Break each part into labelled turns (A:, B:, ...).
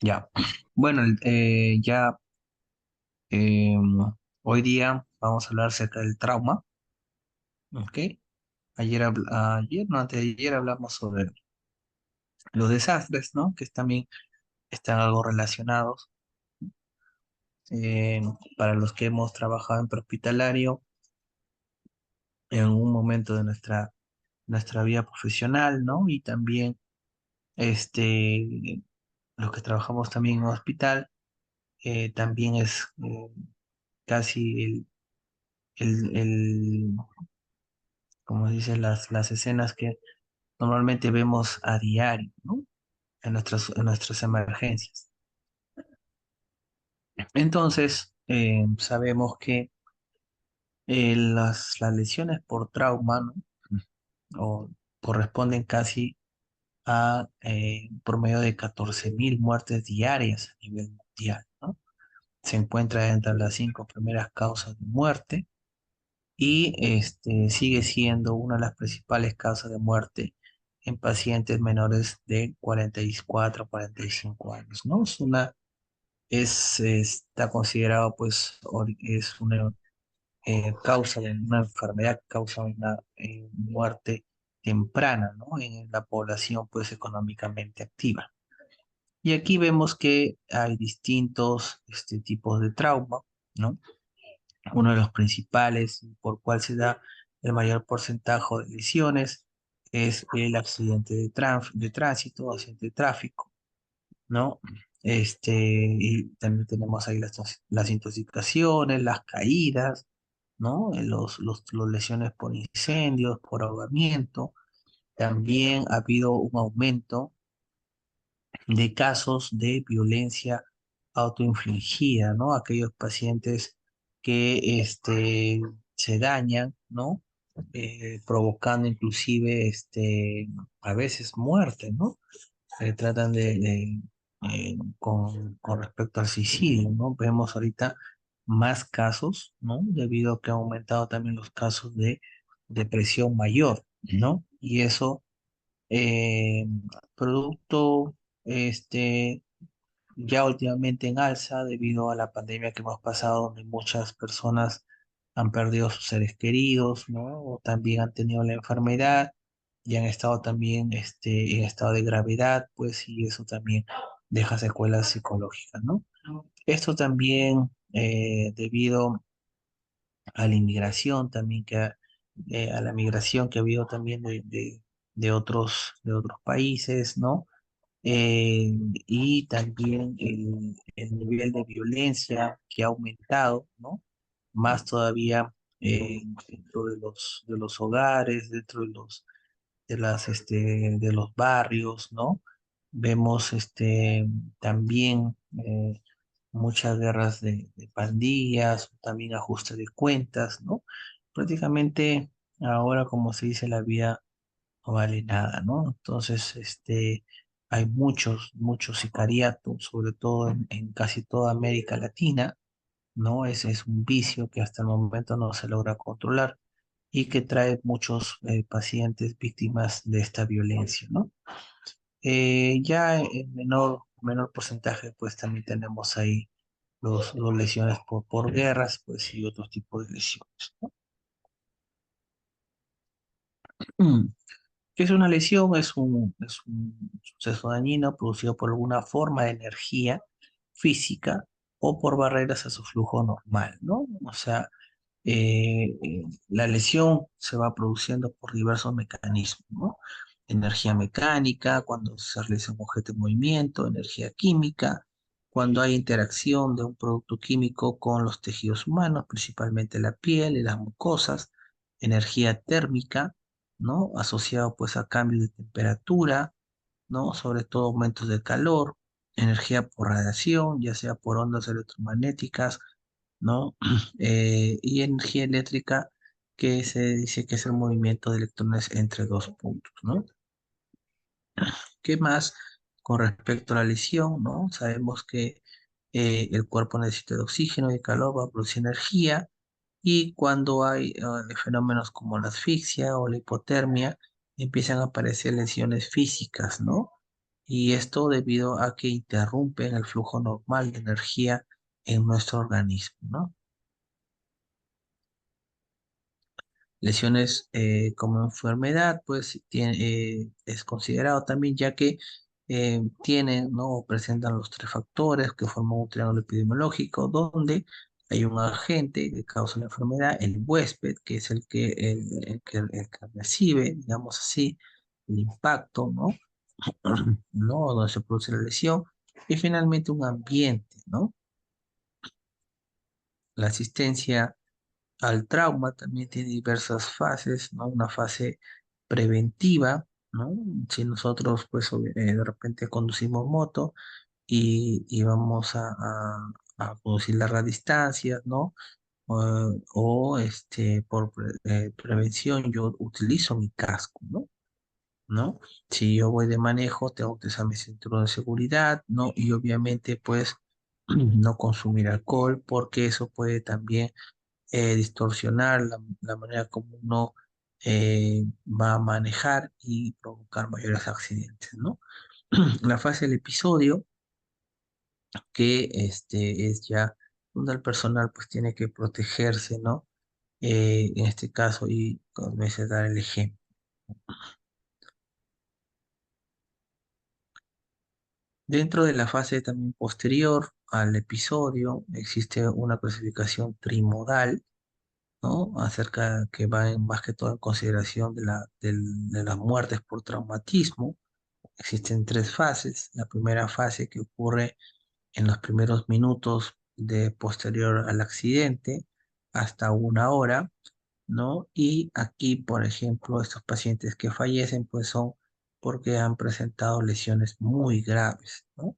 A: Ya. Bueno, ya hoy día vamos a hablar acerca del trauma, ¿ok? Ayer, no, antes de ayer hablamos sobre los desastres, ¿no? Que también están algo relacionados. eh, para los que hemos trabajado en prehospitalario en un momento de nuestra vida profesional, ¿no? Y también los que trabajamos también en hospital, también es casi el como dice, las escenas que normalmente vemos a diario, ¿no? En nuestras emergencias. Entonces, sabemos que las lesiones por trauma, ¿no? O corresponden casi a promedio de 14.000 muertes diarias a nivel mundial, ¿no? Se encuentra entre las cinco primeras causas de muerte y sigue siendo una de las principales causas de muerte en pacientes menores de 44 a 45 años, ¿no? Está considerado, pues, es una causa de una enfermedad que causa una muerte temprana, ¿no? En la población, pues, económicamente activa. Y aquí vemos que hay distintos tipos de trauma, ¿no? Uno de los principales por cual se da el mayor porcentaje de lesiones es el accidente de tránsito, accidente de tráfico, ¿no? Y también tenemos ahí las intoxicaciones, las caídas, ¿no? Los lesiones por incendios, por ahogamiento. También ha habido un aumento de casos de violencia autoinfligida, ¿no? Aquellos pacientes que se dañan, ¿no? Provocando inclusive a veces muerte, ¿no? Tratan con respecto al suicidio, ¿no? Vemos ahorita más casos, ¿no? Debido a que han aumentado también los casos de depresión mayor, ¿no? Y eso eh, producto ya últimamente en alza debido a la pandemia que hemos pasado, donde muchas personas han perdido sus seres queridos, ¿no? O también han tenido la enfermedad y han estado también en estado de gravedad, pues, y eso también deja secuelas psicológicas, ¿no? Esto también debido a la inmigración también a la migración que ha habido también de otros países, ¿no? Y también el nivel de violencia que ha aumentado, ¿no? Más todavía dentro de los hogares, dentro de los barrios, ¿no? Vemos también muchas guerras de pandillas, también ajuste de cuentas, ¿no? Prácticamente ahora, como se dice, la vida no vale nada, ¿no? Entonces, hay muchos sicariatos, sobre todo en casi toda América Latina, ¿no? Ese es un vicio que hasta el momento no se logra controlar y que trae muchos pacientes víctimas de esta violencia, ¿no? Ya en menor porcentaje, pues también tenemos ahí los lesiones por guerras, pues y otros tipos de lesiones, ¿no? ¿Qué es una lesión? Es un suceso dañino producido por alguna forma de energía física o por barreras a su flujo normal, ¿no? O sea, la lesión se va produciendo por diversos mecanismos, ¿no? Energía mecánica, cuando se realiza un objeto en movimiento, energía química, cuando hay interacción de un producto químico con los tejidos humanos, principalmente la piel y las mucosas, energía térmica, ¿no? Asociado pues a cambios de temperatura, ¿no? Sobre todo aumentos de calor, energía por radiación, ya sea por ondas electromagnéticas, ¿no? Y energía eléctrica que se dice que es el movimiento de electrones entre dos puntos, ¿no? ¿Qué más con respecto a la lesión, ¿no? Sabemos que el cuerpo necesita de oxígeno y calor para producir energía y cuando hay fenómenos como la asfixia o la hipotermia, empiezan a aparecer lesiones físicas, ¿no? y esto debido a que interrumpen el flujo normal de energía en nuestro organismo, ¿no? Lesiones como enfermedad, pues es considerado también ya que tienen, ¿no? O presentan los tres factores que forman un triángulo epidemiológico donde hay un agente que causa la enfermedad, el huésped, que es el que recibe, digamos así, el impacto, ¿no? ¿No? Donde se produce la lesión, y finalmente un ambiente, ¿no? La asistencia al trauma también tiene diversas fases, ¿no? Una fase preventiva, ¿no? Si nosotros, pues, de repente conducimos moto y vamos a conducir largas distancias, ¿no? Por prevención, yo utilizo mi casco, ¿no? ¿No? Si yo voy de manejo, tengo que usar mi cinturón de seguridad, ¿no? Y obviamente, pues, no consumir alcohol, porque eso puede también distorsionar la manera como uno va a manejar y provocar mayores accidentes, ¿no? La fase del episodio, que es ya donde el personal pues tiene que protegerse, ¿no? En este caso, y como veces dar el ejemplo. Dentro de la fase también posterior al episodio, existe una clasificación trimodal, ¿no? Acerca que va más que todo en consideración de las muertes por traumatismo. Existen tres fases. La primera fase que ocurre en los primeros minutos de posterior al accidente hasta una hora, ¿no? Y aquí, por ejemplo, estos pacientes que fallecen, pues son porque han presentado lesiones muy graves, ¿no?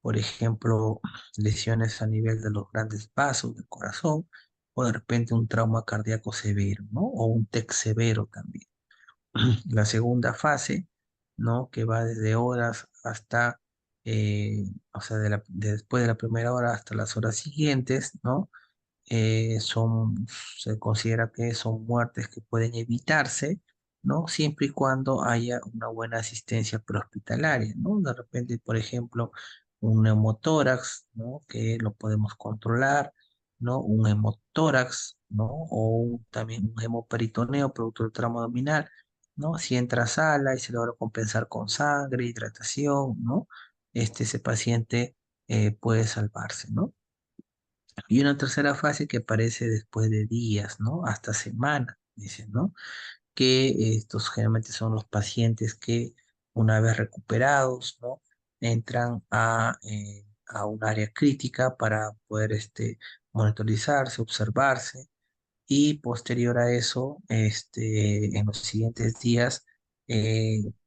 A: Por ejemplo, lesiones a nivel de los grandes vasos del corazón, o de repente un trauma cardíaco severo, ¿no? O un TEC severo también. La segunda fase, ¿no? Que va desde horas hasta, o sea, después de la primera hora hasta las horas siguientes, ¿no? Se considera que son muertes que pueden evitarse, ¿no? Siempre y cuando haya una buena asistencia prehospitalaria, ¿no? De repente, por ejemplo, un neumotórax, ¿no? Que lo podemos controlar, ¿no? Un hemotórax, ¿no? También un hemoperitoneo producto del trauma abdominal, ¿no? Si entra a sala y se logra compensar con sangre, hidratación, ¿no? Ese paciente puede salvarse, ¿no? Y una tercera fase que aparece después de días, ¿no? Hasta semanas, dicen, ¿no? Que estos generalmente son los pacientes que una vez recuperados, ¿no? Entran a un área crítica para poder monitorizarse, observarse, y posterior a eso, en los siguientes días,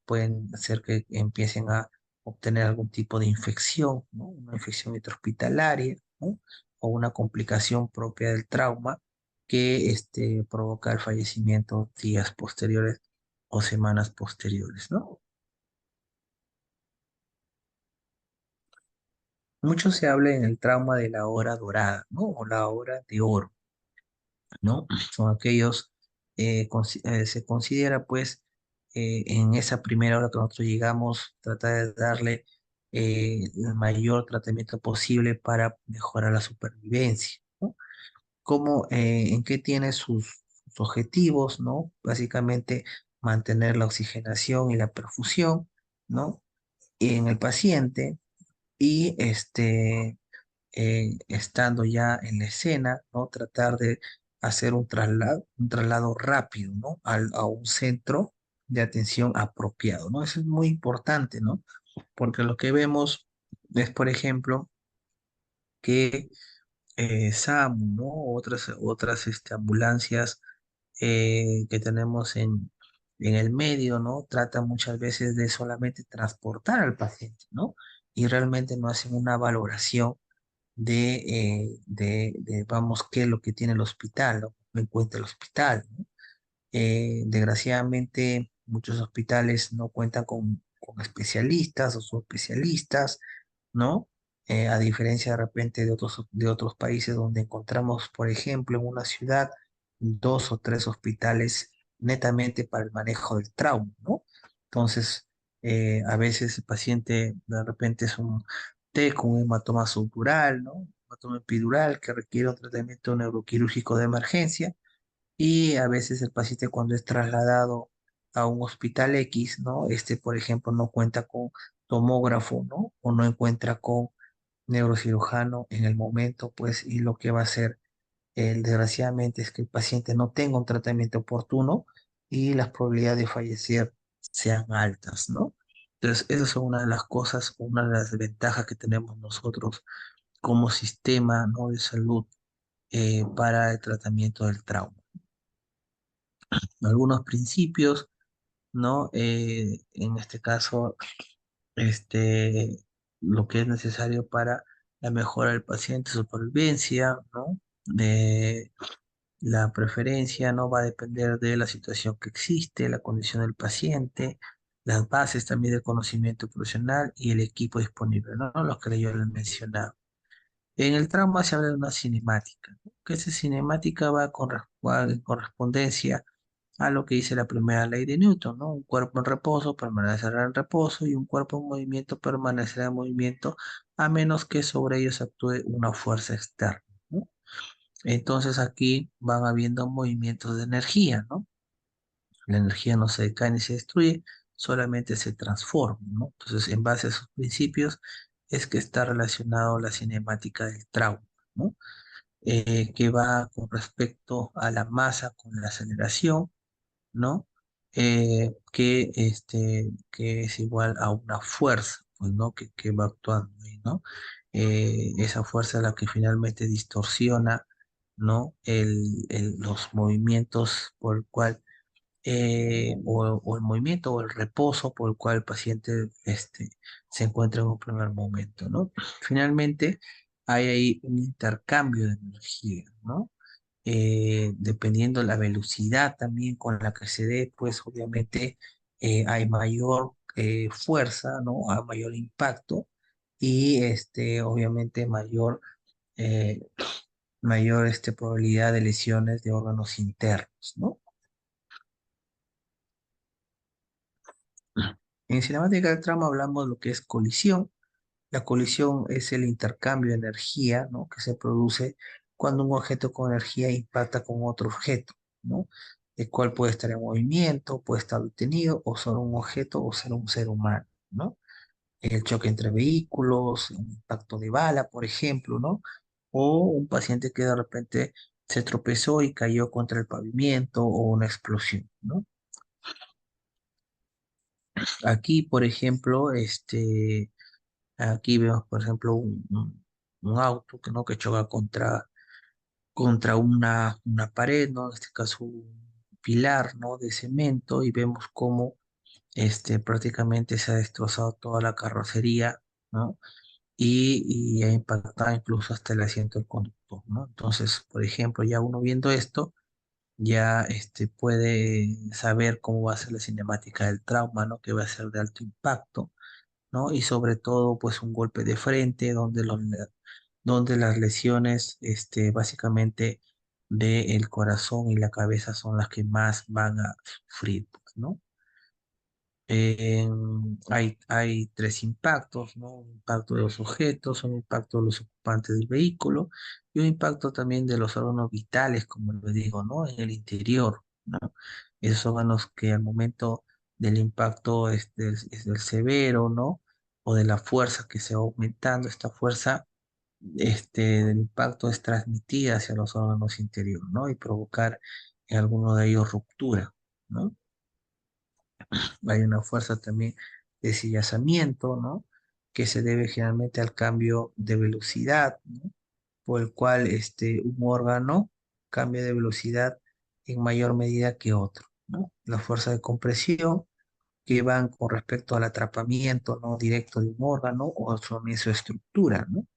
A: pueden hacer que empiecen a obtener algún tipo de infección, ¿no? Una infección intrahospitalaria, ¿no? O una complicación propia del trauma que provoca el fallecimiento días posteriores o semanas posteriores, ¿no? Mucho se habla en el trauma de la hora dorada, ¿no? O la hora de oro, ¿no? Son aquellos, se considera pues en esa primera hora que nosotros llegamos, tratar de darle el mayor tratamiento posible para mejorar la supervivencia, ¿no? En qué tiene sus objetivos, ¿no? Básicamente mantener la oxigenación y la perfusión, ¿no? En el paciente, y estando ya en la escena, ¿no? Tratar de hacer un traslado rápido, ¿no? A un centro de atención apropiado, ¿no? Eso es muy importante, ¿no? Porque lo que vemos es, por ejemplo, que SAMU, ¿no? Otras ambulancias que tenemos en el medio, ¿no? Tratan muchas veces de solamente transportar al paciente, ¿no? Y realmente no hacen una valoración vamos, qué es lo que tiene el hospital, ¿no? No encuentra el hospital, ¿no? Desgraciadamente, muchos hospitales no cuentan con especialistas o subespecialistas, ¿no? A diferencia de repente de otros países donde encontramos, por ejemplo, en una ciudad, dos o tres hospitales netamente para el manejo del trauma, ¿no? Entonces, A veces el paciente de repente es un T con un hematoma subdural, ¿no? Hematoma epidural que requiere un tratamiento neuroquirúrgico de emergencia y a veces el paciente cuando es trasladado a un hospital X, ¿no? Por ejemplo, no cuenta con tomógrafo, ¿no? O no encuentra con neurocirujano en el momento, pues, y lo que va a hacer, desgraciadamente, es que el paciente no tenga un tratamiento oportuno y las probabilidades de fallecer sean altas, ¿no? Entonces, esas son una de las cosas, una de las ventajas que tenemos nosotros como sistema, ¿no? de salud para el tratamiento del trauma. Algunos principios, ¿no? En este caso, este, lo que es necesario para la mejora del paciente, supervivencia, ¿no? La preferencia no va a depender de la situación que existe, la condición del paciente, las bases también del conocimiento profesional y el equipo disponible, ¿no? Los que yo les mencionaba. En el trauma se habla de una cinemática, ¿no? Que esa cinemática va en correspondencia a lo que dice la primera ley de Newton, ¿no? Un cuerpo en reposo permanecerá en reposo y un cuerpo en movimiento permanecerá en movimiento a menos que sobre ellos actúe una fuerza externa, ¿no? Entonces aquí van habiendo movimientos de energía, ¿no? La energía no se decae ni se destruye, solamente se transforma, ¿no? Entonces, en base a esos principios es que está relacionado la cinemática del trauma, ¿no? Que va con respecto a la masa con la aceleración, ¿no? Que es igual a una fuerza, pues, ¿no? Que va actuando ahí, ¿no? Esa fuerza es la que finalmente distorsiona, ¿no? Los movimientos por el cual, o el movimiento o el reposo por el cual el paciente se encuentra en un primer momento, ¿no? Finalmente, hay ahí un intercambio de energía, ¿no? Dependiendo la velocidad también con la que se dé, pues obviamente hay mayor fuerza, ¿no? Hay mayor impacto y obviamente eh, mayor probabilidad de lesiones de órganos internos, ¿no? En cinemática del trauma hablamos de lo que es colisión. La colisión es el intercambio de energía, ¿no? que se produce cuando un objeto con energía impacta con otro objeto, ¿no? El cual puede estar en movimiento, puede estar detenido, o solo un objeto, o ser un ser humano, ¿no? El choque entre vehículos, un impacto de bala, por ejemplo, ¿no? O un paciente que de repente se tropezó y cayó contra el pavimento, o una explosión, ¿no? Aquí, por ejemplo, aquí vemos, por ejemplo, un auto que, ¿no? que choca contra una pared, ¿no? En este caso un pilar, ¿no? de cemento, y vemos cómo prácticamente se ha destrozado toda la carrocería, ¿no? Y ha impactado incluso hasta el asiento del conductor, ¿no? Entonces, por ejemplo, ya uno viendo esto, ya puede saber cómo va a ser la cinemática del trauma, ¿no? Que va a ser de alto impacto, ¿no? Y sobre todo, pues un golpe de frente donde las lesiones, básicamente del corazón y la cabeza son las que más van a sufrir, pues, ¿no? Hay tres impactos, ¿no? Un impacto de los objetos, un impacto de los ocupantes del vehículo y un impacto también de los órganos vitales, como lo digo, ¿no? En el interior, ¿no? Esos órganos que al momento del impacto es del severo, ¿no? O de la fuerza que se va aumentando, esta fuerza del impacto es transmitida hacia los órganos interiores, ¿no? Y provocar en alguno de ellos ruptura, ¿no? Hay una fuerza también de sillazamiento, ¿no? Que se debe generalmente al cambio de velocidad, ¿no? Por el cual un órgano cambia de velocidad en mayor medida que otro, ¿no? La fuerza de compresión que van con respecto al atrapamiento, ¿no? directo de un órgano o su estructura, ¿no?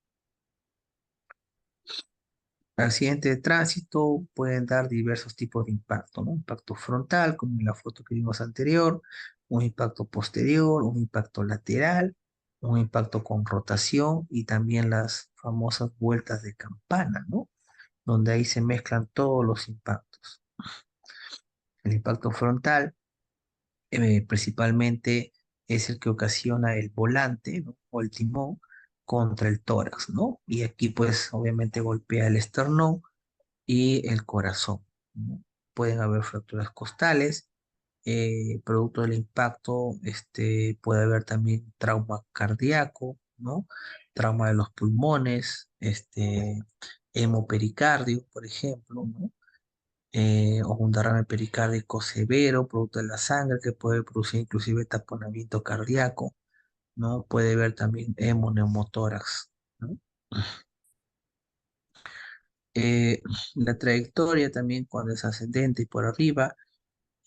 A: Accidentes de tránsito pueden dar diversos tipos de impacto, ¿no? Impacto frontal, como en la foto que vimos anterior, un impacto posterior, un impacto lateral, un impacto con rotación y también las famosas vueltas de campana, ¿no? Donde ahí se mezclan todos los impactos. El impacto frontal principalmente es el que ocasiona el volante, ¿no? O el timón contra el tórax, ¿no? Y aquí pues obviamente golpea el esternón y el corazón, ¿no? Pueden haber fracturas costales, producto del impacto, puede haber también trauma cardíaco, ¿no? Trauma de los pulmones, hemopericardio, por ejemplo, ¿no? O un derrame pericárdico severo, producto de la sangre, que puede producir inclusive taponamiento cardíaco, ¿no? Puede haber también hemoneumotórax, ¿no? Eh, la trayectoria también cuando es ascendente y por arriba,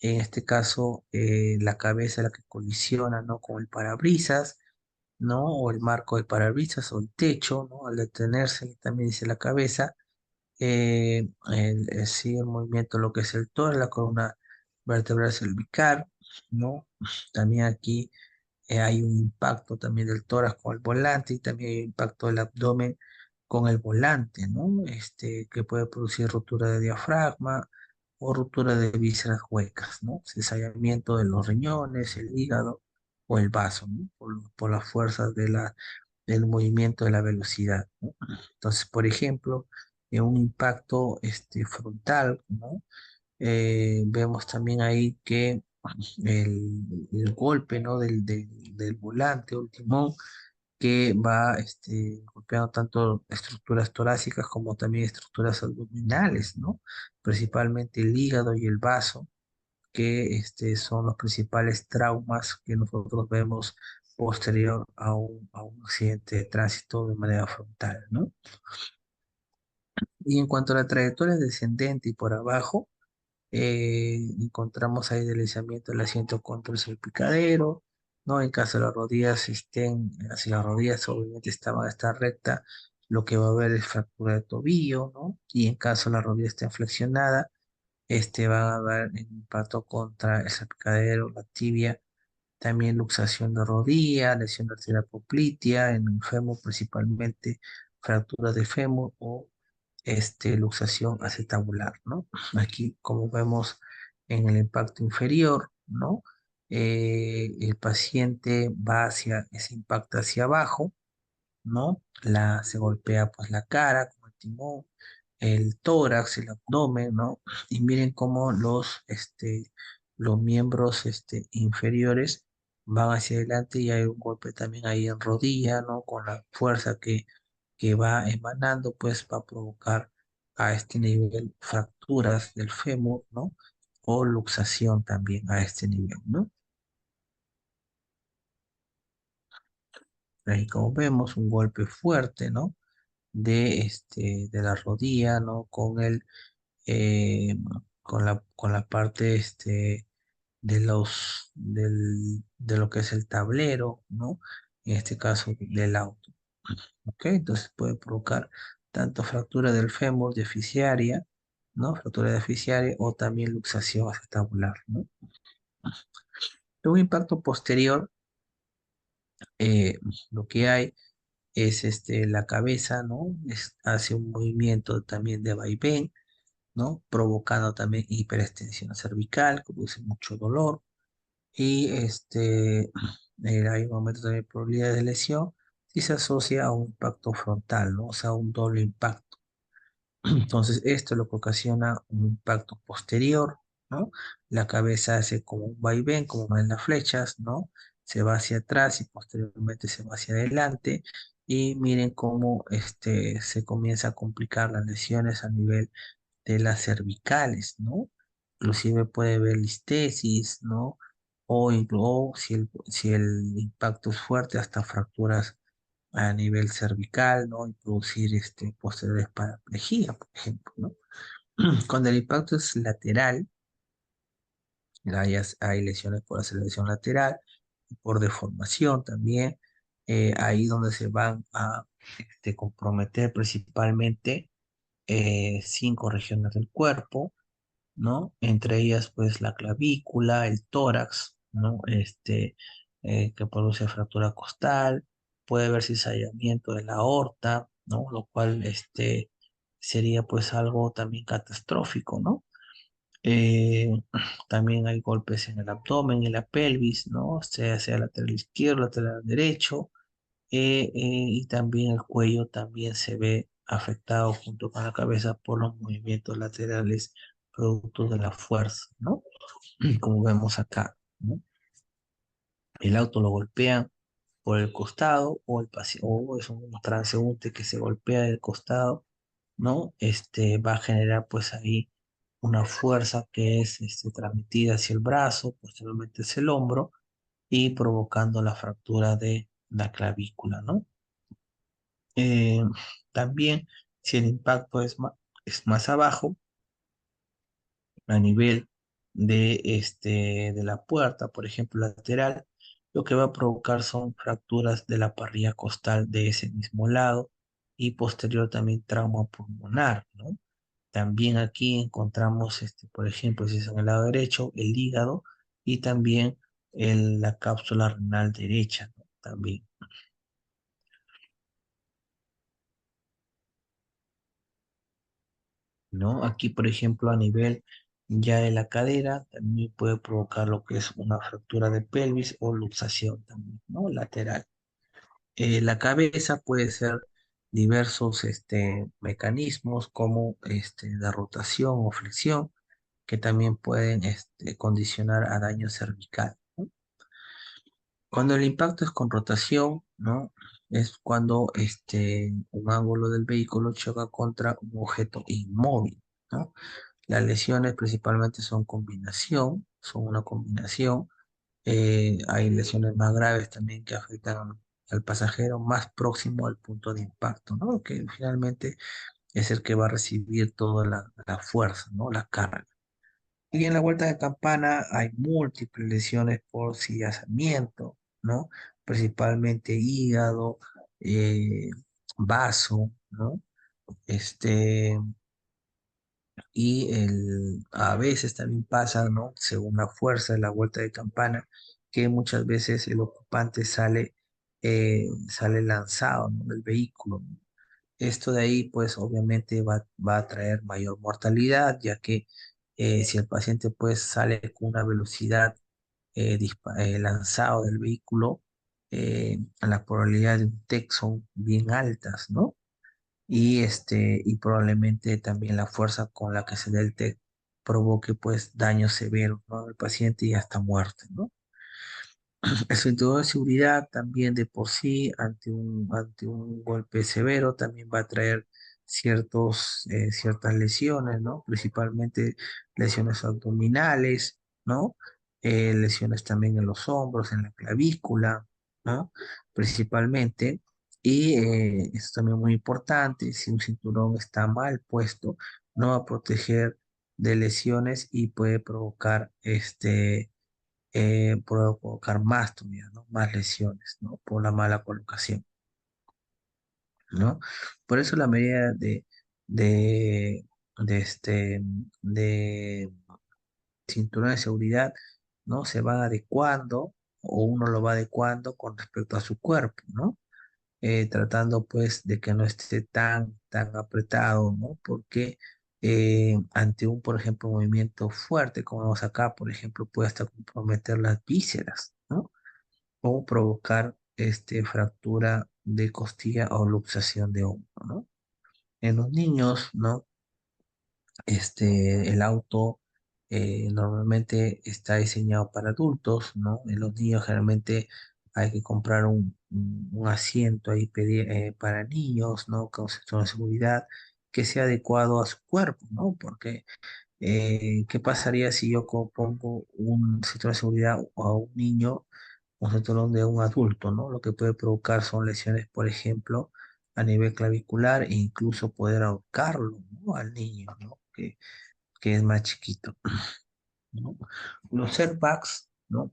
A: en este caso la cabeza es la que colisiona, ¿no? Con el parabrisas, ¿no? O el marco del parabrisas o el techo, ¿no? Al detenerse también dice la cabeza, sigue el movimiento, lo que es el tórax, la columna vertebral cervical, ¿no? También aquí hay un impacto también del tórax con el volante y también hay un impacto del abdomen con el volante, ¿no? Que puede producir ruptura de diafragma o ruptura de vísceras huecas, ¿no? Cizallamiento de los riñones, el hígado o el vaso, ¿no? Por las fuerzas del movimiento de la velocidad, ¿no? Entonces, por ejemplo, en un impacto frontal, ¿no? Vemos también ahí que el golpe, ¿no? del volante o el timón que va golpeando tanto estructuras torácicas como también estructuras abdominales, ¿no? Principalmente el hígado y el vaso, que son los principales traumas que nosotros vemos posterior a un accidente de tránsito de manera frontal, ¿no? Y en cuanto a la trayectoria descendente y por abajo, encontramos ahí deslizamiento del asiento contra el salpicadero, ¿no? En caso de las rodillas estén, si las rodillas obviamente estaban a estar recta, lo que va a haber es fractura de tobillo, ¿no? Y en caso la rodilla esté flexionada, va a haber impacto contra el salpicadero, la tibia, también luxación de rodilla, lesión de arteria poplitea, en el fémur principalmente fractura de fémur o luxación acetabular, ¿no? Aquí, como vemos en el impacto inferior, ¿no? El paciente va hacia, ese impacto hacia abajo, ¿no? Se golpea pues la cara con el timón, el tórax, el abdomen, ¿no? Y miren cómo los miembros inferiores van hacia adelante y hay un golpe también ahí en rodilla, ¿no? Con la fuerza que va emanando, pues va a provocar a este nivel fracturas del fémur, ¿no? O luxación también a este nivel, ¿no? Ahí como vemos, un golpe fuerte, ¿no? De la rodilla, ¿no? Eh, con la parte, de lo que es el tablero, ¿no? En este caso del auto, ¿ok? Entonces puede provocar tanto fractura del fémur deficiaria, ¿no? Fractura deficiaria o también luxación acetabular, ¿no? Un impacto posterior, eh, lo que hay es la cabeza, ¿no? Hace un movimiento también de vaivén, ¿no? Provocando también hiperextensión cervical, que produce mucho dolor. Y hay un aumento también de probabilidad de lesión y se asocia a un impacto frontal, ¿no? O sea, un doble impacto. Entonces, esto es lo que ocasiona un impacto posterior, ¿no? La cabeza hace como un vaivén, como en las flechas, ¿no? Se va hacia atrás y posteriormente se va hacia adelante. Y miren cómo se comienza a complicar las lesiones a nivel de las cervicales, ¿no? Inclusive puede haber listesis, ¿no? O si el impacto es fuerte, hasta fracturas a nivel cervical, ¿no? Y producir posteriores paraplegia, por ejemplo, ¿no? Cuando el impacto es lateral, hay lesiones por aceleración lateral, por deformación también, ahí donde se van a comprometer principalmente 5 regiones del cuerpo, ¿no? Entre ellas, pues, la clavícula, el tórax, ¿no? Que produce fractura costal, puede haber cizallamiento de la aorta, ¿no? Lo cual, sería, pues, algo también catastrófico, ¿no? Eh, También hay golpes en el abdomen y la pelvis, ¿no? Sea lateral izquierdo, lateral derecho, y también el cuello también se ve afectado junto con la cabeza por los movimientos laterales producto de la fuerza, ¿no? Como vemos acá, ¿no? El auto lo golpean por el costado o o es un transeúnte que se golpea del costado, ¿no? Va a generar pues ahí una fuerza que es transmitida hacia el brazo, posteriormente hacia el hombro y provocando la fractura de la clavícula, ¿no? Eh, También, si el impacto es más abajo, a nivel de la puerta, por ejemplo, lateral, lo que va a provocar son fracturas de la parrilla costal de ese mismo lado y posterior también trauma pulmonar, ¿no? También aquí encontramos, por ejemplo, si es en el lado derecho, el hígado y también la cápsula renal derecha, ¿no? También, ¿no? Aquí, por ejemplo, a nivel ya de la cadera, también puede provocar lo que es una fractura de pelvis o luxación también, ¿no? Lateral. La cabeza puede ser diversos mecanismos como la rotación o flexión, que también pueden condicionar a daño cervical, ¿no? Cuando el impacto es con rotación, ¿no? Es cuando un ángulo del vehículo choca contra un objeto inmóvil, ¿no? Las lesiones principalmente son una combinación. Hay lesiones más graves también que afectan al pasajero más próximo al punto de impacto, ¿no? Que finalmente es el que va a recibir toda la fuerza, ¿no? La carga. Y en la vuelta de campana hay múltiples lesiones por sillazamiento, ¿no? Principalmente hígado, eh, vaso, ¿no? Este, a veces también pasa, ¿no? Según la fuerza de la vuelta de campana, que muchas veces el ocupante sale lanzado, ¿no? Del vehículo, ¿no? Esto de ahí, pues obviamente va a traer mayor mortalidad, ya que si el paciente pues sale con una velocidad lanzado del vehículo, las probabilidades de un TEC son bien altas, ¿no? Y probablemente también la fuerza con la que se dé el TEC provoque pues daños severos, ¿no? Al paciente y hasta muerte, ¿no? El cinturón de seguridad también de por sí, ante un golpe severo, también va a traer ciertas lesiones, ¿no? Principalmente lesiones abdominales, ¿no? Lesiones también en los hombros, en la clavícula, ¿no? Principalmente. Y es también muy importante, si un cinturón está mal puesto, no va a proteger de lesiones y puede provocar puede provocar más todavía, ¿no? Más lesiones, ¿no? Por la mala colocación, ¿no? Por eso la medida de, de, este, de cinturón de seguridad, ¿no? Se va adecuando o uno lo va adecuando con respecto a su cuerpo, ¿no? Tratando pues de que no esté tan apretado, ¿no? Porque ante por ejemplo, movimiento fuerte, como vemos acá, por ejemplo, puede hasta comprometer las vísceras, ¿no? O provocar fractura de costilla o luxación de hombro, ¿no? En los niños, ¿no? El auto normalmente está diseñado para adultos, ¿no? En los niños generalmente hay que comprar un asiento ahí para niños, ¿no? Con sector de seguridad que sea adecuado a su cuerpo, ¿no? Porque ¿qué pasaría si yo pongo un cinturón de seguridad a un niño, un cinturón de un adulto, ¿no? Lo que puede provocar son lesiones, por ejemplo, a nivel clavicular e incluso poder ahorcarlo, ¿no? Al niño, ¿no? Que es más chiquito, ¿no? Los airbags, ¿no?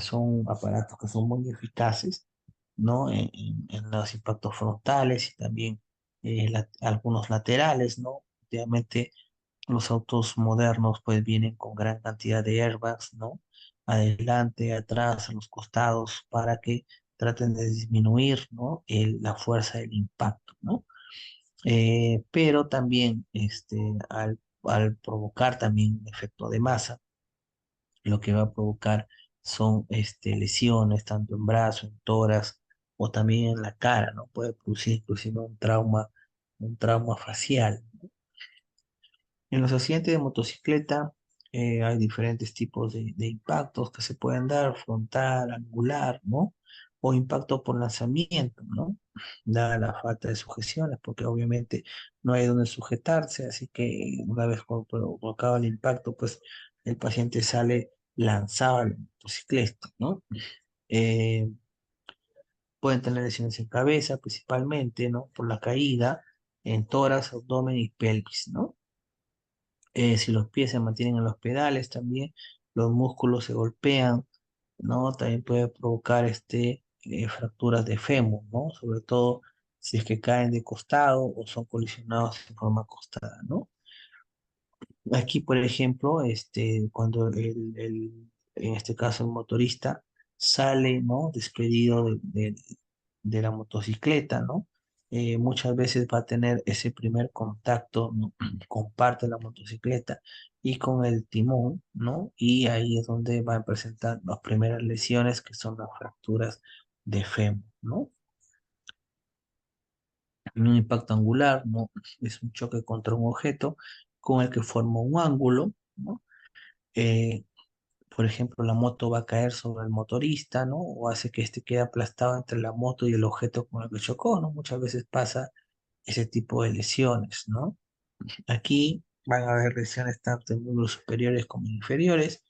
A: Son aparatos que son muy eficaces, ¿no? En los impactos frontales y también algunos laterales, ¿no? Obviamente los autos modernos pues vienen con gran cantidad de airbags, ¿no? Adelante, atrás, a los costados, para que traten de disminuir, ¿no? La fuerza del impacto, ¿no? Pero también al provocar también un efecto de masa, lo que va a provocar son lesiones tanto en brazos, en tórax o también en la cara, ¿no? Puede producir inclusive un trauma facial. En los accidentes de motocicleta hay diferentes tipos de impactos que se pueden dar, frontal, angular, ¿no? O impacto por lanzamiento, ¿no? Dada la falta de sujeciones, porque obviamente no hay donde sujetarse, así que una vez provocado el impacto, pues el paciente sale lanzado a la motocicleta, ¿no? Eh, Pueden tener lesiones en cabeza, principalmente, ¿no? Por la caída, en tórax, abdomen y pelvis, ¿no? Si los pies se mantienen en los pedales también, los músculos se golpean, ¿no? También puede provocar fracturas de fémur, ¿no? Sobre todo si es que caen de costado o son colisionados en forma acostada, ¿no? Aquí, por ejemplo, cuando en este caso el motorista sale, ¿no? Despedido de la motocicleta, ¿no? Muchas veces va a tener ese primer contacto, ¿no? Con parte de la motocicleta y con el timón, ¿no? Y ahí es donde van a presentar las primeras lesiones que son las fracturas de fémur, ¿no? Un impacto angular, ¿no? Es un choque contra un objeto con el que forma un ángulo, ¿no? Eh, por ejemplo, la moto va a caer sobre el motorista, ¿no? O hace que éste quede aplastado entre la moto y el objeto con el que chocó, ¿no? Muchas veces pasa ese tipo de lesiones, ¿no? Aquí van a haber lesiones tanto en miembros superiores como inferiores